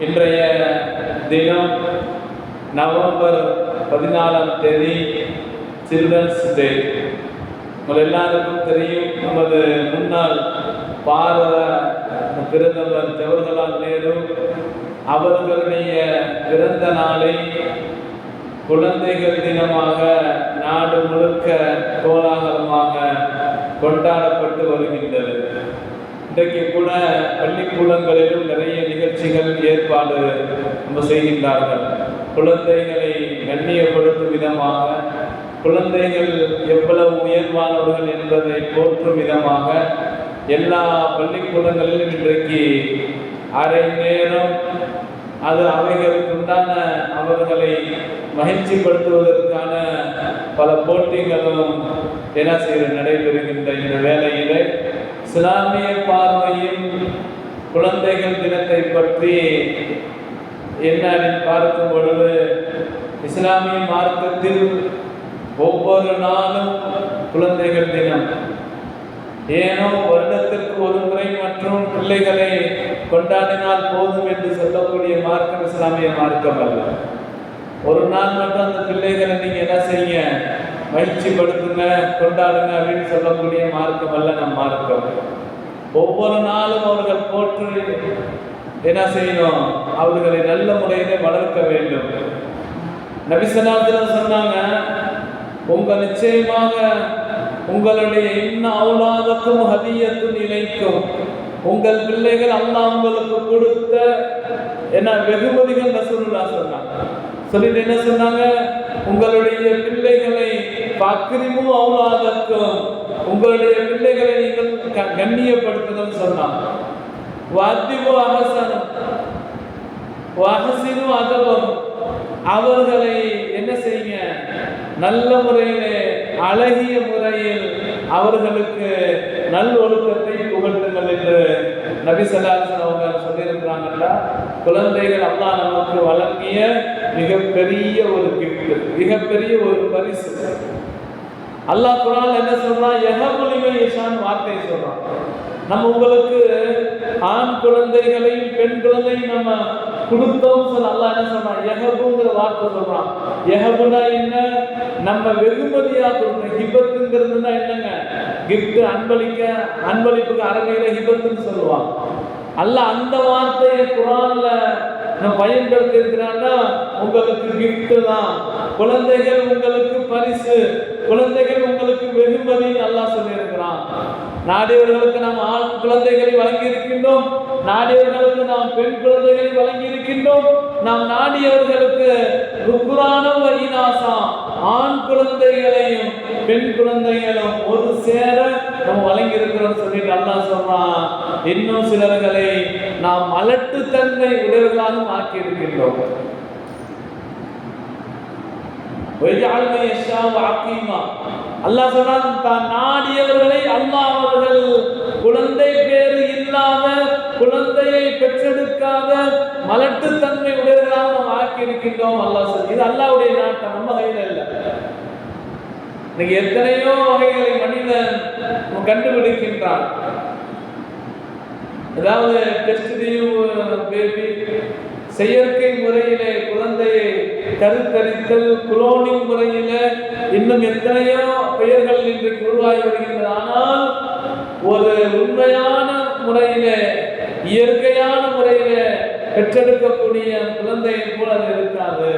இன்றைய தினம் நவம்பர் 14ஆம் தேதி சில்ட்ரன்ஸ் டே. உங்கள் எல்லாருக்கும் தெரியும், நமது முன்னாள் பாரத பிரதமர் ஜவஹர்லால் நேரு அவர்களுடைய பிறந்த நாளை குழந்தைகள் தினமாக நாடு முழுக்க கோலாகலமாக கொண்டாடப்பட்டு வருகின்றது. இன்றைக்கு கூட பள்ளிக்கூடங்களிலும் நிறைய நிகழ்ச்சிகள் ஏற்பாடு செய்கின்றார்கள். குழந்தைகளை கண்ணியப்படுத்தும் விதமாக, குழந்தைகள் எவ்வளவு உயர்வானவர்கள் என்பதை போற்றும் விதமாக எல்லா பள்ளிக்கூடங்களிலும் இன்றைக்கு அரை நேரம் அது அவைகளுக்குண்டான அவர்களை மகிழ்ச்சிப்படுத்துவதற்கான பல போட்டிகளும் நடைபெறுகின்ற இந்த வேளையிலே இஸ்லாமிய பார்வையில் குழந்தைகள் தினத்தை பற்றி பார்க்கும் பொழுது, இஸ்லாமிய மார்க்கத்தில் ஒவ்வொரு நாளும் குழந்தைகள் தினம், ஏனோ வருடத்திற்கு ஒரு முறை மற்றும் பிள்ளைகளை கொண்டாடினால் போதும் என்று சொல்லக்கூடிய மார்க்கம் இஸ்லாமிய மார்க்கம் அல்ல. ஒரு நாள் மட்டும் அந்த பிள்ளைகளை நீங்க என்ன செய்ய, மகிழ்ச்சிப்படுத்துங்க, கொண்டாடுங்க அப்படின்னு சொல்லக்கூடிய மார்க்கம் அல்ல நம் மார்க்கம். ஒவ்வொரு நாளும் அவர்கள் போற்று என்ன செய்யணும், அவர்களை நல்ல முறையிலே வளர்க்க வேண்டும். நபி ஸல்லல்லாஹு அலைஹி வஸல்லம் சொன்னாங்க, நிச்சயமாக உங்களுடைய அவுலாதுக்கும் ஹதியத்துன் இலைக்கும், உங்கள் பிள்ளைகள் அல்லாஹ் உங்களுக்கு கொடுத்த வெகுமதிகள் ரசூலுல்லாஹ் சொன்னாங்க. சொல்லிட்டு என்ன சொன்னாங்க, உங்களுடைய பிள்ளைகளை பக்ரிமு அவுலாதுக்கும், உங்களுடைய பிள்ளைகளை நீங்கள் கண்ணியப்படுத்துங்கள் சொன்னாங்க. வஅதிபு அஹ்ஸனும் வஅஹ்ஸினு அதபம், அவர்களை என்ன செய்யுங்க, நல்ல முறையிலே அழகிய முறையில் அவர்களுக்கு நல்லொழுக்கத்தை புகட்டுங்கள் என்று நபி ஸல்லல்லாஹு அலைஹி வஸல்லம் அவங்க சொல்லியிருக்கிறாங்கல்ல. குழந்தைகள் அல்லாஹ் நமக்கு வழங்கிய மிகப்பெரிய ஒரு கிஃப்ட், மிகப்பெரிய ஒரு பரிசு. அல்லாஹ் குர்ஆன்ல என்ன சொல்றான், யஹபு லிமன் யஷான்னு வார்த்தை சொல்றான். நம்ம உங்களுக்கு ஆண் குழந்தைகளையும் பெண் கிழந்தையும் நம்ம கொடுத்தோம் சொல்ல அல்லாஹ் என்ன சொல்றான், யஹபுங்கிற வார்த்தை சொல்றான். யஹபுனா என்ன, நம்ம வெகுமதியா கொடுத்தோம். ஹிபத்துங்கிறதுனா என்னங்க, கிஃப்ட், அன்பளிப்புக்கு அரபியில ஹிபத்துன்னு சொல்லுவாங்க. அல்லாஹ் அந்த வார்த்தையை குர்ஆன்ல நம்ம பயன்படுத்தி இருக்கிறான்னா, உங்களுக்கு கிஃப்ட் தான், குழந்தைகள் உங்களுக்கு பரிசு, குழந்தைகள் உங்களுக்கு வெகுமதி அல்லாஹ் சொல்லி இருக்கிறான். நாடியவர்களுக்கு நாம் ஆண் குழந்தைகளை வழங்கி இருக்கின்றோம், நாடியவர்களுக்கு நாம் பெண் குழந்தைகளை வழங்கி இருக்கின்றோம். நாம் நாடியவர்களுக்கு ருக்குரானம் வைனாசா, ஆண் குழந்தைகளையும் பெண் குழந்தைகளும் ஒரு சேர நம்ம வழங்கி இருக்கிறோம் சொல்லிட்டு அல்லாஹ் சொல்றான். இன்னும் சிலர்களை நாம் மலட்டுத்தன்மை உடையவர்களாக ஆக்கி இருக்கின்றோம். அல்லாஹ் சொன்னான், தான் நாடியவர்களை அல்லாஹ் அவர்கள் குழந்தை பேரு இல்லாத, குழந்தையை பெற்றெடுக்காத மலட்டுத்தன்மை உடையவர்களாக நாம் ஆக்கி இருக்கின்றோம். அல்லாஹ் சொல்லி, இது அல்லாஹ்வுடைய நாட்டம், நம்ம கையில் இல்லை. இன்னைக்கு எத்தனையோ வகைகளை மனிதன் கண்டுபிடிக்கின்றான். அதாவது டெஸ்ட் பேபி, செயற்கை முறையிலே குழந்தையை கருத்தரித்தல், குளோனிங் முறையில இன்னும் எத்தனையோ பெயர்கள் இன்றைக்கு உருவாகி வருகின்றன. ஆனால் ஒரு உண்மையான முறையிலே, இயற்கையான முறையிலே பெற்றெடுக்கக்கூடிய குழந்தையை போல அது இருக்காது.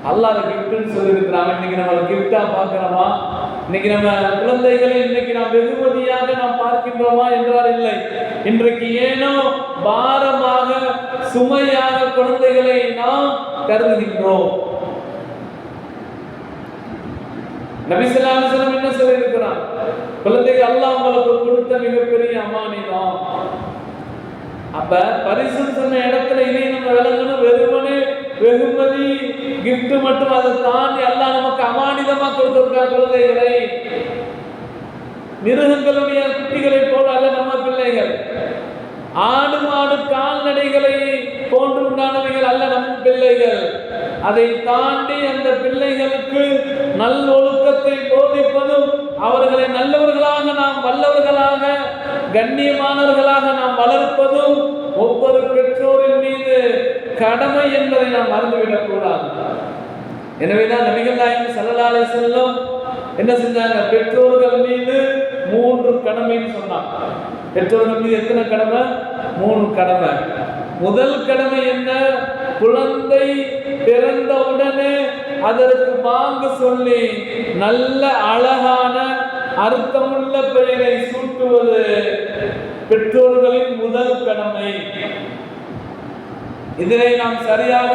அல்லாஹ் கிஃப்ட்னு சொல்லியிருக்கிறாங்க. இன்னைக்கு நம்ம கிஃப்டா பார்க்கிறோமா? இன்னைக்கு நம்ம குழந்தைகளை இன்னைக்கு நாம் வெகுமதியாக நாம் பார்க்கின்றோமா என்றால் இல்லை. இன்றைக்கு ஏனோ பாரமாக, சுமையாக குழந்தைகளை நாம் கருதுகின்றோம். நபி ஸல்லல்லாஹு அலைஹி வஸல்லம் என்ன சொல்லியிருக்கிறார், குழந்தைகள் அல்லாஹ் உங்களுக்கு கொடுத்த மிகப்பெரிய அமானிதம். அப்ப பரிசு சொன்ன இடத்துல இனி நம்ம விளங்கணும், வெறுமனே வெகுமதி கிஃப்ட் மட்டும், அதை தாண்டி அல்லாஹ் நமக்கு அமானிதமா கொடுத்திருக்கார் குழந்தைகளை. மிருகங்களுடைய குட்டிகளை போல அல்ல நம்ம பிள்ளைகள், ஆடு மாடு கால்நடைகளை போன்று உண்டானவைகள் அல்ல நம் பிள்ளைகள். அதை தாண்டி அந்த பிள்ளைகளுக்கு நல்லொழுக்கத்தை போதிப்பதும், அவர்களை நல்லவர்களாக நாம் வல்லவர்களாக கண்ணியமானவர்களாக நாம் வளர்ப்பதும் ஒவ்வொரு பெற்றோரின் மீது கடமை என்பதை நாம் மறந்துவிடக் கூடாது. எனவேதான் நபிகள் நாயகம் ஸல்லல்லாஹு அலைஹி வஸல்லம் என்ன செஞ்சாங்க? பெற்றோர்கள் மீது 3 கடமைன்னு சொன்னாங்க. பெற்றோர்கள் மீது எத்தனை கடமை? 3 கடமை. முதல் கடமை என்ன? குழந்தை பிறந்தவுடனே அதற்கு பாங்கு சொல்லி நல்ல அழகான அர்த்தமுள்ள பெயரை சூட்டுவது பெற்றோர்களின் முதல் கடமை. இதனை நாம் சரியாக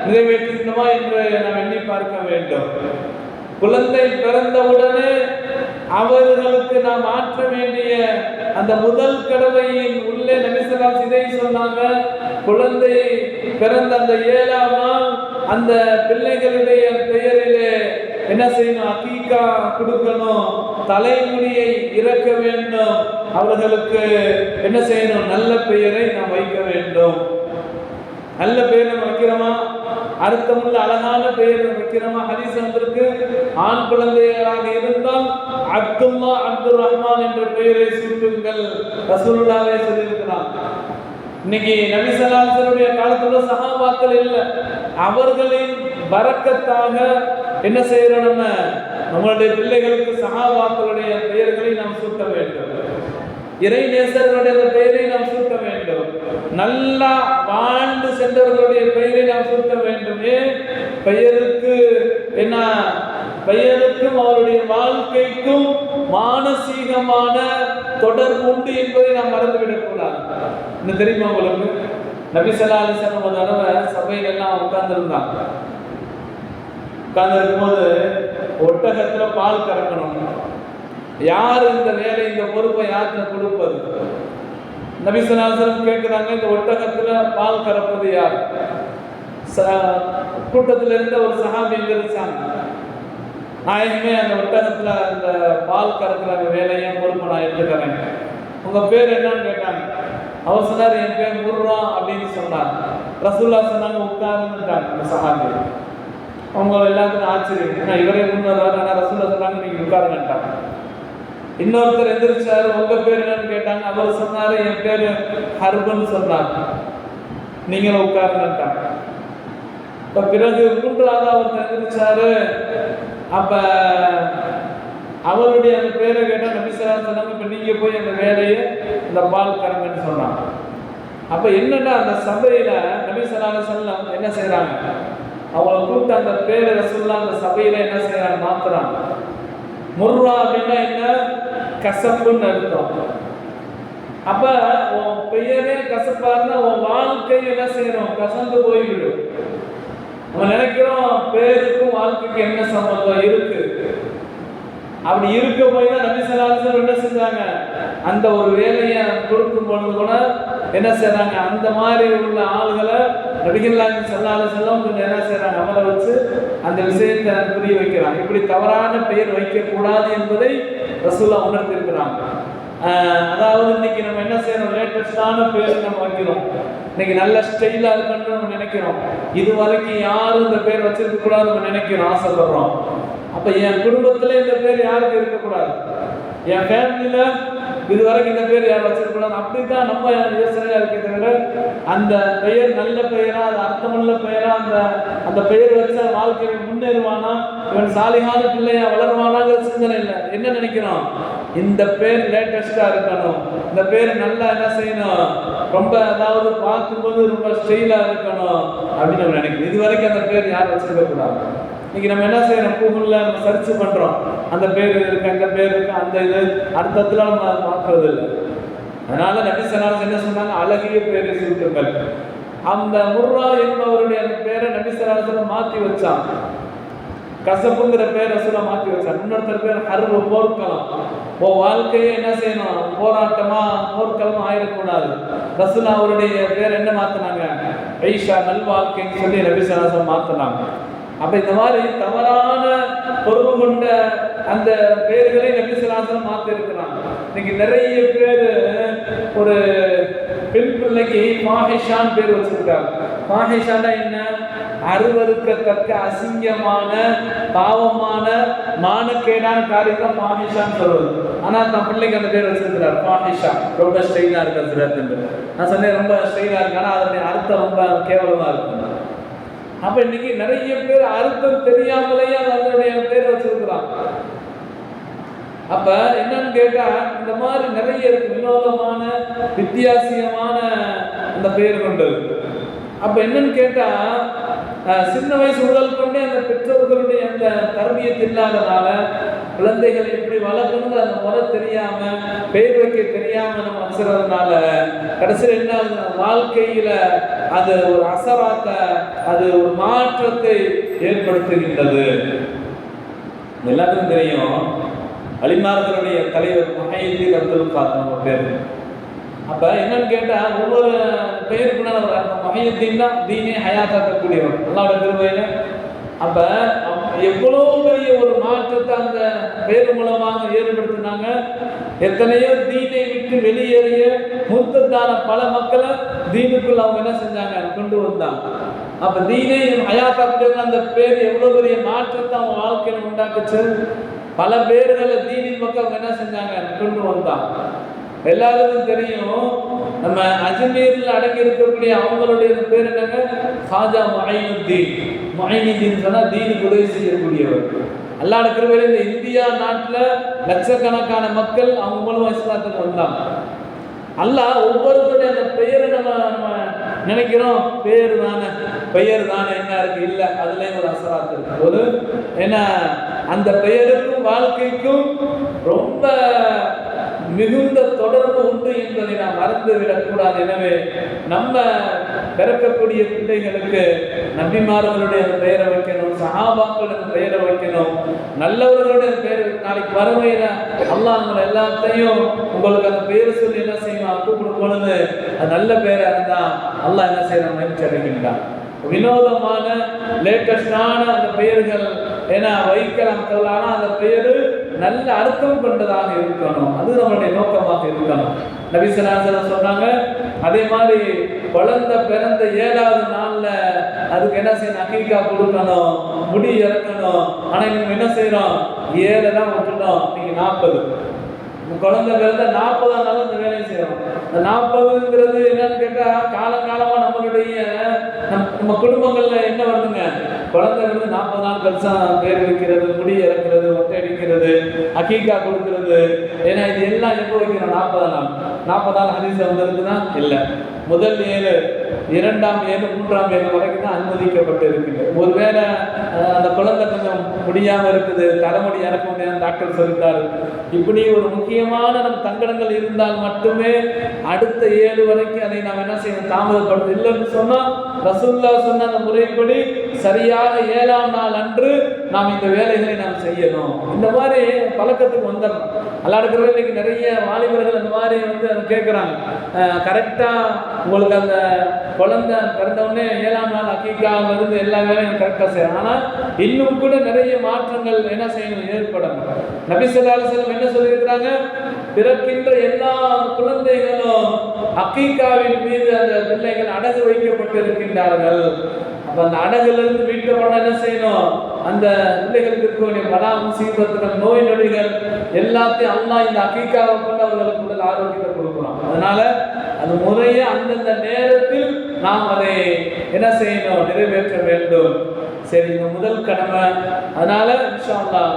நிறைவேற்றுகிறோமா என்று நாம் எண்ணி பார்க்க வேண்டும். குழந்தை பிறந்தவுடனே அவர்களுக்கு நாம் ஆற்ற வேண்டிய அந்த முதல் கடமையின் உள்ளே நபி ஸல்லல்லாஹு அலைஹி வஸல்லம் இதை சொன்னாங்க. குழந்தை பிறந்த அந்த 7ஆம் நாள் அந்த பிள்ளைகளுடைய பெயரிலே என்ன செய்யணும்? அகீகா கொடுக்கணும், தலைமுடியை இறக்க வேண்டும், அவர்களுக்கு என்ன செய்யணும்? நல்ல பெயரை நாம் வைக்க வேண்டும். நல்ல பெயர் நம்ம வைக்கிறோமா? அர்த்தமுள்ள அழகான பெயர் வைக்கிறோமா? ஹதீஸ் வந்திருக்கு, ஆண் குழந்தைகளாக இருந்தால் அப்துல்லா, அப்துல் ரஹ்மான் என்ற பெயரை சூட்டுங்கள் ரசூலுல்லாஹ்வே சொல்லியிருக்கிறார். இன்னைக்கு நபி ஸல்லல்லாஹு அலைஹி வஸல்லம் காலத்துல சஹாபாக்கள் இல்லை, அவர்களின் பரக்கத்தாக என்ன செய்யறோம்? நம்மளுடைய பிள்ளைகளுக்கு சஹாபாக்களுடைய பெயர்களை நாம் சூட்ட வேண்டும். இறை நேசர்களுடைய பெயரை நாம் சூட்ட வேண்டும். நல்லா வாழ்ந்து சென்றவர்களுடைய பெயரை நாம் சூட்ட வேண்டும். ஏன்? பெயருக்கு என்ன? பெயருக்கும் அவருடைய வாழ்க்கைக்கும் மானசீகமான தொடர்பு உண்டு என்பதை நாம் மறந்துவிடக் கூடாது. இன்னும் தெரியுமா உங்களுக்கு? நபி ஸல்லல்லாஹு அலைஹி வஸல்லம் ஒரு தடவை சபையில எல்லாம் உட்கார்ந்துருந்தாங்க. உட்கார்ந்துருக்கும் போது ஒட்டகத்துல பால் கறக்கணும். யார் இந்த வேலை, இந்த பொறுப்பை யார்கிட்ட கொடுப்பது? நபி ஸல்லல்லாஹு அலைஹி வஸல்லம் கேட்கிறாங்க, இந்த ஒட்டகத்துல பால் கறப்பது யார்? கூட்டத்தில் இருந்த ஒரு சஹாபி எந்திரிச்சாங்க, நாயகமே அந்த ஒட்டகத்துல அந்த பால் கறக்கிற வேலையை பொறுப்பை நான் எடுத்துக்கிறேன், உங்க பேர் என்னன்னு கேட்டாங்க. அவர் சொன்னார், என் பேர் முர்ரா அப்படின்னு சொன்னார். ரசூலுல்லாஹ் சொன்னாங்க, உட்கார்ந்துட்டாங்க அந்த சஹாபி. அவங்க எல்லாத்துக்கும் ஆச்சரியம், இவரே முன்னாள், ஆனால் ரசூலுல்லாஹ் சொன்னாங்க நீங்க உட்காருங்கட்டாங்க. இன்னொருத்தர் எந்திரிச்சாரு, உங்க பேர் என்னன்னு கேட்டாங்க. அவர் சொன்னாரு, என் பேரு ஹர்பன் சொன்னார், நீங்களும் உட்காருங்கட்டாங்க. இப்ப பிறகு 3வது அவர் எந்திரிச்சாரு. அப்ப அவருடைய அந்த பேரை கேட்டா நபி ஸல்லல்லாஹு அலைஹி வஸல்லம் இப்ப நீங்க போய் அந்த வேலையை இந்த பால் கறங்கன்னு சொன்னாங்க. அப்ப என்னன்னா அந்த சபையில நபி ஸல்லல்லாஹு அலைஹி வஸல்லம் என்ன செய்யறாங்க? அவங்களை கூப்பிட்டு அந்த பேரை ரசூலுல்லாஹ் அந்த சபையில என்ன செய்யறாங்க? மாத்துறாங்க. முர்ரா அப்படின்னா என்ன? கசப்புன்னு அர்த்தம். அப்ப உன் பெயரே கசப்பாருன்னா உன் வாழ்க்கை என்ன செய்யணும்? கசந்து போய்விடும். நம்ம நினைக்கிறோம் பேருக்கும் வாழ்க்கைக்கு என்ன சம்பந்தம் இருக்கு. அப்படி இருக்க போய் தான் நபி ஸல்லல்லாஹு அலைஹி வஸல்லம் என்ன செஞ்சாங்க? அந்த ஒரு வேலையை கொடுக்கும் பொழுது கூட என்ன செய்யறாங்க? அந்த மாதிரி உள்ள ஆளுகளை நபிகள் நாயகம் ஸல்லல்லாஹு அலைஹி வஸல்லம் என்ன செய்யறாங்க? அமர வச்சு அந்த விஷயத்தை புரிய வைக்கிறாங்க. இப்படி தவறான பெயர் வைக்கக்கூடாது என்பதை ரசூலுல்லாஹ் உணர்த்திருக்கிறாங்க. அதாவது இன்னைக்கு நம்ம என்ன செய்யறோம்? லேட்டஸ்டான பேர் நம்ம வைக்கிறோம். இன்னைக்கு நல்ல ஸ்டைலா இருக்கணும்னு நம்ம நினைக்கிறோம். இது வரைக்கும் யாரும் இந்த பேர் வச்சிருக்க கூடாது நம்ம நினைக்கிறோம், ஆசைப்படுறோம். அப்ப என் குடும்பத்துல இந்த பேர் யாருக்கு இருக்கக்கூடாது, என் ஃபேமிலியில இது வரைக்கும் இந்த பேர் யாரும் வச்சிருக்கூடாது, அப்படித்தான் நம்ம யோசனையா இருக்கே தவிர அந்த பெயர் நல்ல பெயரா, அது அர்த்தமுள்ள பெயரா, அந்த பெயர் வச்ச வாழ்க்கையில் முன்னேறுவானா, இவன் சாலிகான பிள்ளையா வளருவானாங்கிற சிந்தனை இல்லை. என்ன நினைக்கிறோம்? இந்த பேர் லேட்டஸ்டா இருக்கணும், இந்த பேர் நல்லா என்ன செய்யணும், ரொம்ப அதாவது பார்க்கும்போது ரொம்ப ஸ்டைலா இருக்கணும் அப்படின்னு நம்ம நினைக்கிறோம். இது வரைக்கும் அந்த பேர் யாரும் வச்சிருக்க கூடாது. இன்னைக்கு நம்ம என்ன செய்யறோம்? கூகுள்ல நம்ம சர்ச் பண்றோம், அந்த பேர் இருக்கு, அந்த பேர் இருக்கு, அந்த இது அர்த்தத்துல நம்ம பார்க்கறது இல்லை. அதனால நபி ஸல்லல்லாஹு அலைஹி வஸல்லம் என்ன சொன்னாங்க? அழகிய பேரை சூட்டுங்கள். அந்த முர்ரா என்பவருடைய அந்த பேரை நபி ஸல்லல்லாஹு அலைஹி வஸல்லம் மாற்றி வச்சாங்க. கசப்புங்கிற பேர் ரசூலுல்லாஹ் மாற்றி வச்சாங்க. இன்னொருத்தர் பேர் ஹர்பு, போர்க்களம். வாழ்க்கையே என்ன செய்யணும்? போராட்டமா போர்க்களம் ஆயிடக்கூடாது. ரசூலுல்லாஹ் அவருடைய பேர் என்ன மாத்தினாங்க? ஐஷா, நல்வாழ்க்கைன்னு சொல்லி நபி ஸல்லல்லாஹு அலைஹி வஸல்லம் மாத்தினாங்க. அப்ப இந்த மாதிரி தவறான பொறுப்பு கொண்ட அந்த பெயர்களை நபி ஸல்லல்லாஹு அலைஹி வஸல்லம் மாத்தி இருக்கிறாங்க. இன்னைக்கு நிறைய பேர் ஒரு பெண் பிள்ளைக்கு மாஹிஷான் பேர் வச்சிருக்காங்க. மாஹிஷான்னா என்ன? அருவருக்கத்தக்க அசிங்கமான பாவமான மானக்கேடான காரியம் தான் ஃபாஹிஷான்னு சொல்றது. ஆனால் தன் பிள்ளைக்கு அந்த பேர் வச்சிருக்கிறார் ஃபாஹிஷா, ரொம்ப ஸ்டைலாக இருக்கிறது. நான் சொன்னேன் ரொம்ப ஸ்டைலாக இருக்கு, ஆனால் அதனுடைய அர்த்தம் ரொம்ப கேவலமாக இருக்கு. அப்ப இன்னைக்கு நிறைய பேர் அர்த்தம் தெரியாமலேயே அதனுடைய பேர் வச்சிருக்கிறான். அப்ப என்னன்னு கேட்டா இந்த மாதிரி நிறைய இருக்கு, வினோதமான வித்தியாசியமான அந்த பெயர் கொண்டது. அப்ப என்னன்னு கேட்டா சின்ன வயசு முதல் கொண்டே அந்த பெற்றோர்களுடைய அந்த தர்பியத் இல்லாதனால குழந்தைகளை எப்படி வளர்க்கணுங்க அந்த முறை தெரியாம பெயர் வைக்க தெரியாம நம்ம வச்சுறதுனால கடைசியில் என்ன வாழ்க்கையில அது ஒரு அசராத்தை, அது ஒரு மாற்றத்தை ஏற்படுத்துகின்றது. எல்லாத்துக்கும் தெரியும், அலிமார்களுடைய தலைவர் முஹையீன் அப்துல் காதர் நம்ம பேர். அப்ப என்னன்னு கேட்டா ஒவ்வொரு பெயருக்குள்ள முஹையீன் தான் தீனே ஹயாத்தாக்கக்கூடியவர் அல்லாஹ்வுடைய கிருபையில. அப்ப எவ்வளவு பெரிய ஒரு மாற்றத்தை அந்த பேர் மூலமாக ஏற்படுத்தினாங்க. எத்தனையோ தீனை விட்டு வெளியேறிய முர்த்தத்தான பல மக்களை தீனுக்குள்ள அவங்க என்ன செஞ்சாங்க, கொண்டு வந்தாங்க. அப்ப தீனை ஹயாத்தாக்கூடிய அந்த பேர் எவ்வளவு பெரிய மாற்றத்தை அவங்க வாழ்க்கையில உண்டாக்குச்சு. பல பேர்களை தீனின் மக்கள் என்ன செஞ்சாங்க, கொண்டு வந்தாங்க. எல்லாருக்கும் தெரியும், நம்ம அஜ்மீரில் அடங்கி இருக்கக்கூடிய அவங்களுடைய பேர் என்னங்க, ஹாஜா முஹைனுத்தீன். முஹைனுத்தீன் சொன்னா தீனுக்கு உதவி செய்யக்கூடியவர். அல்லாஹ்வுடைய கிருபையில இந்த இந்தியா நாட்டில் லட்சக்கணக்கான மக்கள் அவங்க மூலமா இஸ்லாத்துக்கு வந்தாங்க. அல்லாஹ் ஒவ்வொருத்தருடைய அந்த பெயரை நம்ம நினைக்கிறோம், பெயர் தானே என்ன இருக்கு, இல்லை அதுலேயும் ஒரு அசராத்து இருக்கு. ஒரு ஏன்னா அந்த பெயருக்கும் வாழ்க்கைக்கும் ரொம்ப மிகுந்த தொடர்பு உண்டு என்பதை நாம் மறந்து விடக்கூடாது. எனவே நம்ம பிறக்கக்கூடிய பிள்ளைகளுக்கு நபிமார்களுடைய பெயரை வைக்கணும், சஹாபாக்களுடைய பெயரை வைக்கணும், நல்லவர்களுடைய பெயர். நாளைக்கு வறுமையில அல்லாஹ் உங்களை எல்லாத்தையும் உங்களுக்கு அந்த பெயரை சொல்லி என்ன செய்யணும், கூப்பிடும் பொழுது அது நல்ல பெயரை இருந்தா அல்லாஹ் என்ன செய்யணும், மகிழ்ச்சி அடைகின்றான். வினோதமான லேட்டஸ்டான அந்த பெயர்கள் ஏன்னா வைக்கலாம், ஆனால் அந்த பெயரு நல்ல அர்த்தம் கொண்டதாக இருக்கணும். அது நம்மளுடைய நோக்கமாக இருக்கணும். நபி ஸல்லல்லாஹு அலைஹி வஸல்லம் சொன்னாங்க, அதே மாதிரி குழந்தை பிறந்த 7வது நாள்ல அதுக்கு என்ன செய்யணும், அகீகா கொடுக்கணும், முடி இறக்கணும். ஆனா நீங்க என்ன செய்யறோம், 7 தான் விட்டுட்டோம், நீங்க 40. குழந்தை பிறந்த 40ஆம் நாள் இந்த வேலையை செய்யறோம். இந்த 40ங்கிறது என்னன்னு கேட்டா காலங்காலமா நம்மளுடைய நம்ம குடும்பங்கள்ல என்ன வருதுங்க, குழந்தை வந்து 40 நாள் கழிச்சா பேர் வைக்கிறது, முடி இறக்கிறது, ஒட்டை அடிக்கிறது, அகீகா கொடுக்கிறது. ஏன்னா இது எல்லாம் எப்போ வைக்கிறோம், 40 நாள். 40 நாள் ஹதீஸ் வந்திருக்குதா, இல்லை. முதல் 7, 2ஆம் 7, 3ஆம் 7 வரைக்கும் தான் அனுமதிக்கப்பட்டு இருக்குது. ஒருவேளை அந்த குழந்தை கொஞ்சம் முடியாம இருக்குது, தலைமுடி இறக்க முடியாது டாக்டர் சொல்லிட்டாரு, இப்படி ஒரு முக்கியமான நம் தங்கடங்கள் இருந்தால் மட்டுமே அடுத்த 7 வரைக்கும் அதை நாம் என்ன செய்யணும், தாமதப்படுத்த. இல்லைன்னு சொன்னா ரசூலுல்லாஹ் சொன்ன அந்த முறைப்படி சரியாக 7ஆம் நாள் அன்று நாம் இந்த வேலைகளை நாம் செய்யணும். இந்த மாதிரி பழக்கத்துக்கு வந்துடணும். அல்லாஹ்வுடைய இன்னைக்கு நிறைய வாலிபர்கள் அந்த மாதிரி வந்து அதை கேட்குறாங்க. கரெக்டாக உங்களுக்கு அந்த குழந்தை பிறந்தவுடனே 7ஆம் நாள் அக்கீக்காவிலிருந்து எல்லா வேலையும் கரெக்டாக செய்யணும். ஆனால் இன்னும் கூட நிறைய மாற்றங்கள் என்ன செய்யணும், ஏற்படணும். நபி ஸல்லல்லாஹு அலைஹி வஸல்லம் என்ன சொல்லியிருக்கிறாங்க, பிறக்கின்ற எல்லா குழந்தைகளும் அக்கீக்காவின் மீது அந்த பிள்ளைகள் அடகு வைக்கப்பட்டிருக்கின்றார்கள். அப்போ அந்த அடகுலிருந்து மீட்கப்பட என்ன செய்யணும், அந்த பிள்ளைகளுக்கு இருக்கக்கூடிய பலா முசீபத்துகள், நோய் நொடிகள் எல்லாத்தையும் அல்லாஹ் இந்த அக்கீக்காவை கொண்டு அவர்களுக்கு உடல் ஆரோக்கியத்தை கொடுக்கணும். அதனால அது முறையே அந்தந்த நேரத்தில் நாம் அதை என்ன செய்யணும், நிறைவேற்ற வேண்டும். சரி, இந்த முதல் கடமை. அதனால இன்ஷா அல்லாஹ்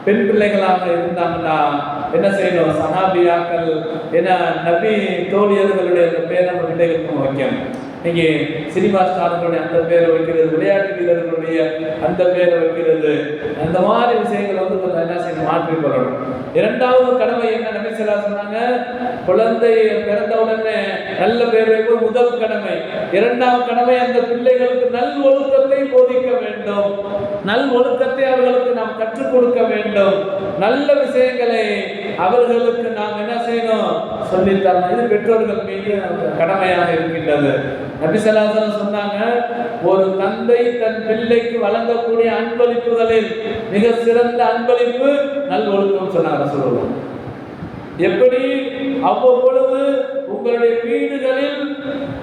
பெண் பிள்ளைகளாக இருந்தாங்கன்னா என்ன செய்யணும், சஹாபியாக்கள் ஏன்னா நபி தோழியர்களுடைய அந்த பேரை நம்ம பிள்ளைகளுக்கும் வைக்கணும். நீங்க சினிமா ஸ்டார்களுடைய அந்த பேரை வைக்கிறது, விளையாட்டு வீரர்களுடைய அந்த பேரை வைக்கிறது, அந்த மாதிரி விஷயங்களை வந்து கொஞ்சம் என்ன செய்யணும், மாற்றிக்கொள்ளணும். 2வது கடமை என்ன, நபி ஸல்லல்லாஹு அலைஹி வஸல்லம் சொன்னாங்க, குழந்தை பிறந்த உடனே நல்ல பேர் வைப்பது முதல் கடமை. 2ஆம் கடமை அந்த பிள்ளைகளுக்கு நல் ஒழுக்கத்தை போதிக்க வேண்டும், நல் ஒழுக்கத்தை அவர்களுக்கு நாம் கற்றுக் கொடுக்க வேண்டும், நல்ல விஷயங்களை அவர்களுக்கு நாம் என்ன செய்யணும், சொல்லித்தரணும். இது பெற்றோர்கள் மீது கடமையாக இருக்கின்றது. நபி ஸல்லல்லாஹு அலைஹி வஸல்லம் சொன்னாங்க, ஒரு தந்தை தன் பிள்ளைக்கு வழங்கக்கூடிய அன்பளிப்புகளில் மிக சிறந்த அன்பளிப்பு நல் ஒழுக்கம் சொன்னாங்க ரசூலுல்லாஹ். எப்படி அவ்வப்பொழுது உங்களுடைய வீடுகளில்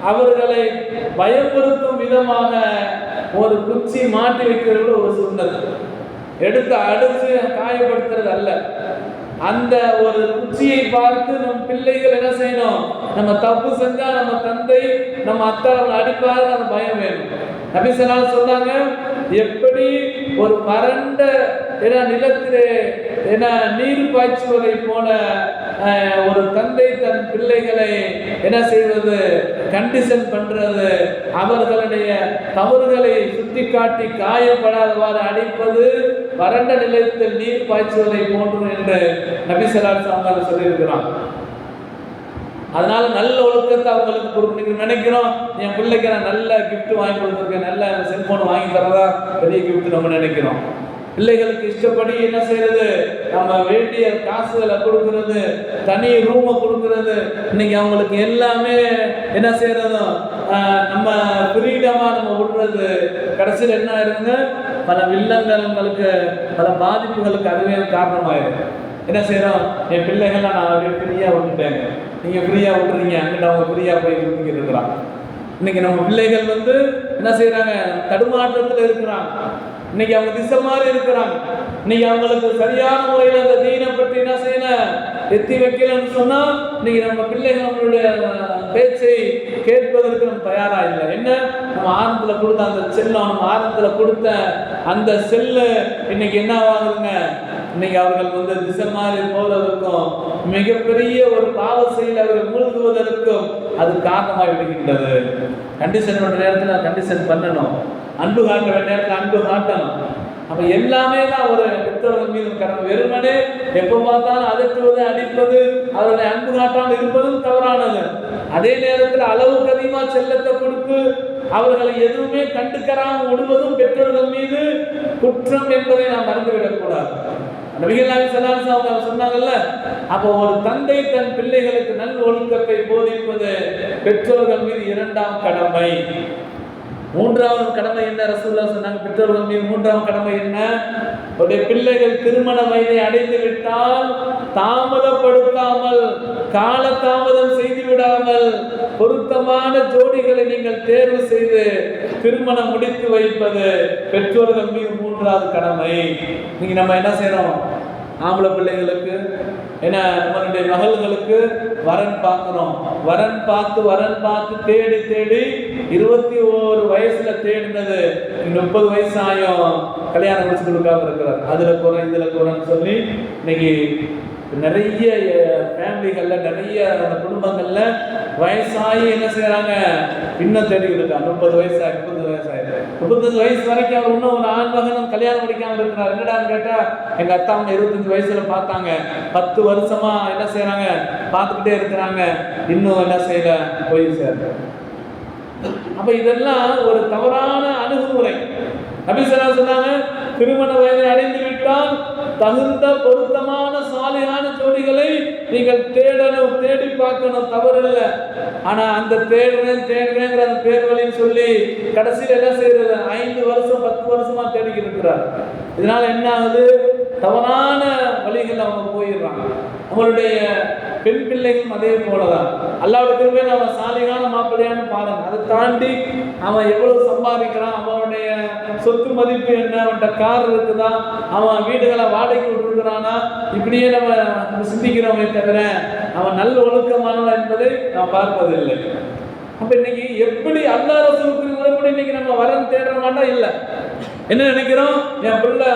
அவர்களை பயமுறுத்தும் விதமாக ஒரு குச்சி மாட்டி வைக்கிறது ஒரு சுண்ணத். எடுத்து அடிச்சு காயப்படுத்துறது அல்ல. அந்த ஒரு குச்சியை பார்த்து நம் பிள்ளைகள் என்ன செய்யணும்? நம்ம தப்பு செஞ்சா நம்ம தந்தை நம்ம அத்தை அடிப்பாரு, அந்த பயம் வேணும். நபி ஸல்லல்லாஹு அலைஹி சொன்னாங்க, எப்படி ஒரு வறண்ட நிலத்திலே நீர் பாய்ச்சுவதை போல ஒரு தந்தை தன் பிள்ளைகளை என்ன செய்வது, கண்டிஷன் பண்றது, அவர்களுடைய தவறுகளை சுட்டி காட்டி காயப்படாதவாறு அடிப்பது வறண்ட நிலத்தில் நீர் பாய்ச்சுவதை போன்று என்று நபி ஸல்லல்லாஹு அலைஹி வஸல்லம் சொல்லியிருக்கிறான். அதனால நல்ல ஒழுக்கத்தை அவங்களுக்கு கொடுக்கணும். நினைக்கிறோம் என் பிள்ளைக்கு நான் நல்ல கிஃப்ட் வாங்கி கொடுத்துருக்கேன், நல்ல செல்போன் வாங்கி தரதா பெரிய கிஃப்ட் நம்ம நினைக்கிறோம். பிள்ளைகளுக்கு இஷ்டப்படி என்ன செய்யறது, நம்ம வேண்டிய காசுகளை கொடுக்கறது, தனி ரூமை கொடுக்கறது, இன்னைக்கு அவங்களுக்கு எல்லாமே என்ன செய்யறதும் நம்ம ஃப்ரீடமா நம்ம விடுறது. கடைசியில் என்ன ஆயிருங்க, பல வில்லங்களுக்கு பல பாதிப்புகளுக்கு அதுவே காரணமாயிருக்கு. என்ன செய்யறோம், என் பிள்ளைகள்லாம் நான் அப்படியே ஃப்ரீயா விட்டுட்டேங்க, நீங்க ஃப்ரீயா விட்டுறீங்க, அங்கிட்ட அவங்க ஃப்ரீயா போய் சுத்திக்கிட்டு இருக்கிறாங்க. இன்னைக்கு நம்ம பிள்ளைகள் என்ன செய்யறாங்க, தடுமாற்றத்தில் இருக்கிறாங்க. இன்னைக்கு அவங்க திசை மாதிரி இருக்கிறாங்க. இன்னைக்கு அவங்களுக்கு சரியான முறையில் அந்த தீனை பற்றி என்ன செய்யணும் எத்தி வைக்கலன்னு சொன்னா, இன்னைக்கு நம்ம பிள்ளைகள் நம்மளுடைய பேச்சை கேட்பதற்கு நம்ம தயாரா இல்லை. என்ன, நம்ம ஆரம்பத்துல கொடுத்த அந்த செல்லம், நம்ம ஆரம்பத்துல கொடுத்த அந்த செல்லு இன்னைக்கு என்ன ஆகுதுங்க, இன்னைக்கு அவர்கள் திசை மாதிரி போவதற்கும் மிகப்பெரிய ஒரு பாவ செயல் அவர்கள் மூழ்குவதற்கும் அது காரணமாக விடுகின்றது. கண்டிஷன் பண்ற நேரத்தில் கண்டிஷன் பண்ணணும், அன்பு காட்ட வேண்டிய நேரத்தில் அன்பு காட்டணும். அப்ப எல்லாமே தான் ஒரு பெற்றோர்கள் மீது கடமை. வெறுமனே எப்போ பார்த்தாலும் அதட்டுவது, அடிப்பது, அவர்களை அன்பு காட்டாமல் இருப்பதும் தவறானது. அதே நேரத்தில் அளவுக்கு அதிகமா செல்லத்தை கொடுத்து அவர்களை எதுவுமே கண்டுக்கராமல் விடுவதும் பெற்றோர்கள் மீது குற்றம் என்பதை நாம் மறந்துவிடக் கூடாது. நபிகள் நாயகம் ஸல்லல்லாஹு அலைஹி வஸல்லம் சொன்னாங்கல்ல, அப்போ ஒரு தந்தை தன் பிள்ளைகளுக்கு நல் ஒழுக்கத்தை போதிப்பது பெற்றோர்கள் மீது இரண்டாம் கடமை. மூன்றாவது கடமை என்ன ரசூலுல்லாஹ் சொன்னாங்க, பெற்றோர்கள் மீது மூன்றாவது கடமை என்ன, அவருடைய பிள்ளைகள் திருமண வயதை அடைந்து விட்டால் தாமதப்படுத்தாமல், கால தாமதம் செய்து விடாமல் பொருத்தமான ஜோடிகளை நீங்கள் தேர்வு செய்து திருமணம் முடித்து வைப்பது பெற்றோர்கள் மீது மூன்றாவது கடமை. நீங்க நம்ம என்ன செய்யறோம், ஆம்பளை பிள்ளைகளுக்கு என்ன, நம்மளுடைய மகள்களுக்கு வரன் பார்க்கிறோம். வரன் பார்த்து தேடி 21 வயசுல தேடினது 30 வயசு ஆயும் கல்யாணம் முடிச்சு கொடுக்காம இருக்கிறார். அதுல குறை இதுல குறைன்னு சொல்லி இன்னைக்கு நிறைய ஃபேமிலிகள்ல, நிறைய குடும்பங்கள்ல வயசாகி என்ன செய்யறாங்க, இன்னும் தேடிக்கிட்டு இருக்காங்க. 30 வயசு 30 வயசு ஆயிடுது. 35 வயசு வரைக்கும் அவர் இன்னும் ஒரு ஆண் மகனும் கல்யாணம் முடிக்காம இருக்கிறார். என்னடான்னு கேட்டா, எங்க அத்தா அவங்க 25 வயசுல பார்த்தாங்க, 10 வருஷமா என்ன செய்யறாங்க, பார்த்துக்கிட்டே இருக்கிறாங்க, இன்னும் என்ன செய்யல, போய் சேர. அப்ப இதெல்லாம் ஒரு தவறான அணுகுமுறை. நபி ஸல்லல்லாஹு அலைஹி சொன்னாங்க, திருமண வயதை அடைந்து விட்டால் தகுந்த பொருத்தமான சாலியான ஜோடிகளை நீங்கள் தேடணும், தேடி பார்க்கணும், தவறு இல்லை. ஆனா அந்த தேடுறேங்கிற அந்த பேர் வழின்னு சொல்லி கடைசியில் என்ன செய்யறது, 5 வருஷம் 10 வருஷமா தேடிக்கிட்டு இருக்கிறார். இதனால என்ன ஆகுது, தவறான வழிகள் அவங்க போயிடுறாங்க. அவங்களுடைய பெண் பிள்ளைகளும் அதே போலதான். அல்லாஹ்வுடைய கிருபையில அவன் சாலிகான மாப்பிள்ளையான்னு பாருங்க. அதை தாண்டி அவன் எவ்வளவு சம்பாதிக்கிறான், அவனுடைய சொத்து மதிப்பு என்ன, அவன்கிட்ட கார் இருக்குதா, அவன் வீடுகளை வாடகைக்கு விட்டுருக்கிறானா, இப்படியே நம்ம சிந்திக்கிறவங்க தவிர அவன் நல்ல ஒழுக்கமானவன் என்பதை நாம் பார்ப்பதில்லை. அப்ப இன்னைக்கு எப்படி அல்லாஹ் ரசூலுக்கு முறைப்படி இன்னைக்கு நம்ம வரன் தேடுறோமாண்டா இல்லை. என்ன நினைக்கிறோம், என் பிள்ளை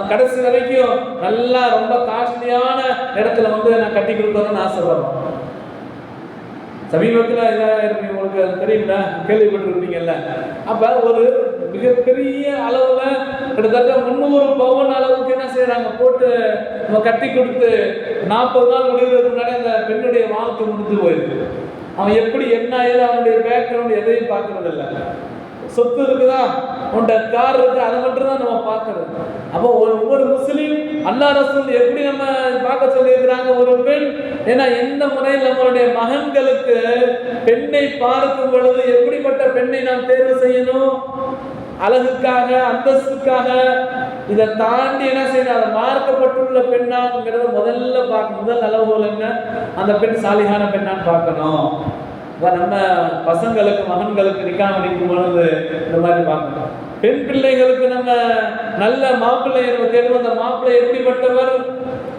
கடைசி வரைக்கும் நல்லா ரொம்ப காஸ்ட்லியான இடத்துல நான் கட்டி கொடுக்கணும்னு ஆசைப்படுறோம். சமீபத்தில் இதாக உங்களுக்கு தெரியுங்களா, கேள்விப்பட்டிருப்பீங்கல்ல. அப்ப ஒரு மிகப்பெரிய அளவுல கிட்டத்தட்ட 300 பவுன் அளவுக்கு என்ன செய்யறாங்க, போட்டு நம்ம கட்டி கொடுத்து 40 நாள் முடிவுறதுக்கு முன்னாடி அந்த பெண்ணுடைய வாழ்க்கை முடிஞ்சு போயிருக்கு. அவன் எப்படி என்ன ஆயுது, அவனுடைய பேக்ரவுண்ட் எதையும் பார்க்கறது இல்லை. சொத்து இருக்குதா, உன்ட கார் இருக்கு, அதை மட்டும் தான் நம்ம பார்க்கறது. அப்போ ஒவ்வொரு முஸ்லீம் அல்லாஹ் ரசூல் எப்படி நம்ம பார்க்க சொல்லியிருக்கிறாங்க, ஒரு பெண் ஏன்னா எந்த முறையில் நம்மளுடைய மகன்களுக்கு பெண்ணை பார்க்கும் பொழுது எப்படிப்பட்ட பெண்ணை நாம் தேர்வு செய்யணும், அழகுக்காக அந்தஸ்துக்காக, இதை தாண்டி என்ன செய்யணும், அதை மார்க்கப்பட்டுள்ள பெண்ணாங்கிறத முதல்ல பார்க்கணும். முதல் அளவுகோல் என்ன, அந்த பெண் சாலிகான பெண்ணான்னு பார்க்கணும். நம்ம பசங்களுக்கு மகன்களுக்கு நிக்காம நிற்கும் பொழுது இந்த மாதிரி பார்க்கணும். பெண் பிள்ளைகளுக்கு நம்ம நல்ல மாப்பிள்ளை தேர்வு, அந்த மாப்பிள்ளை எப்படிப்பட்டவர்,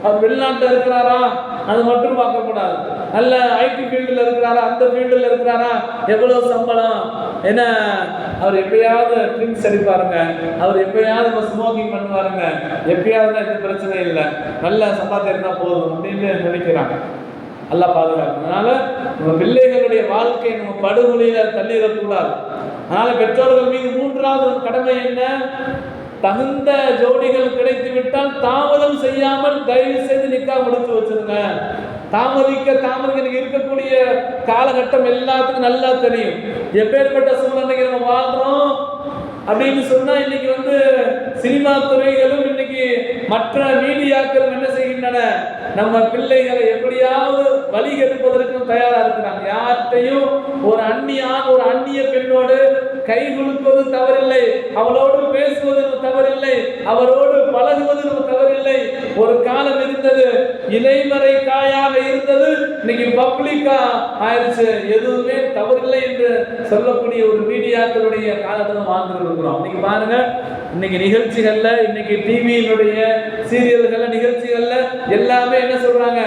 அவர் வெளிநாட்டில் இருக்கிறாரா அது மட்டும் பார்க்கக்கூடாது. நல்ல ஐடி ஃபீல்டில் இருக்கிறாரா, அந்த ஃபீல்டில் இருக்கிறாரா, எவ்வளோ சம்பளம், என்ன அவர் எப்பயாவது ட்ரிங்க்ஸ் அடிப்பாருங்க, அவர் எப்பயாவது ஸ்மோக்கிங் பண்ணுவாருங்க, எப்பயாவது எந்த பிரச்சனை இல்லை, நல்ல சம்பாத்தியம் இருந்தால் போதும் அப்படின்னு நினைக்கிறாங்க. நல்லா பாதுகாக்கும். அதனால நம்ம பிள்ளைகளுடைய வாழ்க்கை நம்ம படுகொலையில தள்ளிடக்கூடாது. அதனால பெற்றோர்கள் மீது மூன்றாவது கடமை என்ன? தகுந்த ஜோடிகள் கிடைத்து விட்டால் தாமதம் செய்யாமல் தயவு செய்து நிக்காஹ் முடிச்சு வச்சிருங்க. தாமதிக்க இருக்கக்கூடிய காலகட்டம் எல்லாத்துக்கும் நல்லா தெரியும். எப்பேற்பட்ட சூழ்நிலைக்கு நம்ம வாழ்றோம் அப்படின்னு சொன்னா, இன்னைக்கு சினிமா துறைகளும் இன்னைக்கு மற்ற மீடியாக்களும் என்ன செய்கின்றன, நம்ம பிள்ளைகளை எப்படியாவது வழி எடுப்பதற்கும் தயாரா இருக்கிறாங்க. யார்கிட்டையும் ஒரு அந்நியான் ஒரு அந்நிய பெண்ணோடு கை குலுக்குவது தவறில்லை, அவளோடு பேசுவது தவறில்லை, அவரோடு பழகுவது தவறில்லை. ஒரு காலம் இருந்தது, இலைமறை காயாக இருந்தது, இன்னைக்கு பப்ளிக்கா ஆயிடுச்சு. எதுவுமே தவறில்லை என்று சொல்லக்கூடிய ஒரு மீடியாக்களுடைய காலத்தில் வாழ்ந்து இருக்கிறோம். இன்னைக்கு பாருங்க, இன்னைக்கு நிகழ்ச்சிகள்ல, இன்னைக்கு டிவியினுடைய சீரியல்கள்ல, நிகழ்ச்சிகள்ல எல்லாமே என்ன சொல்றாங்க,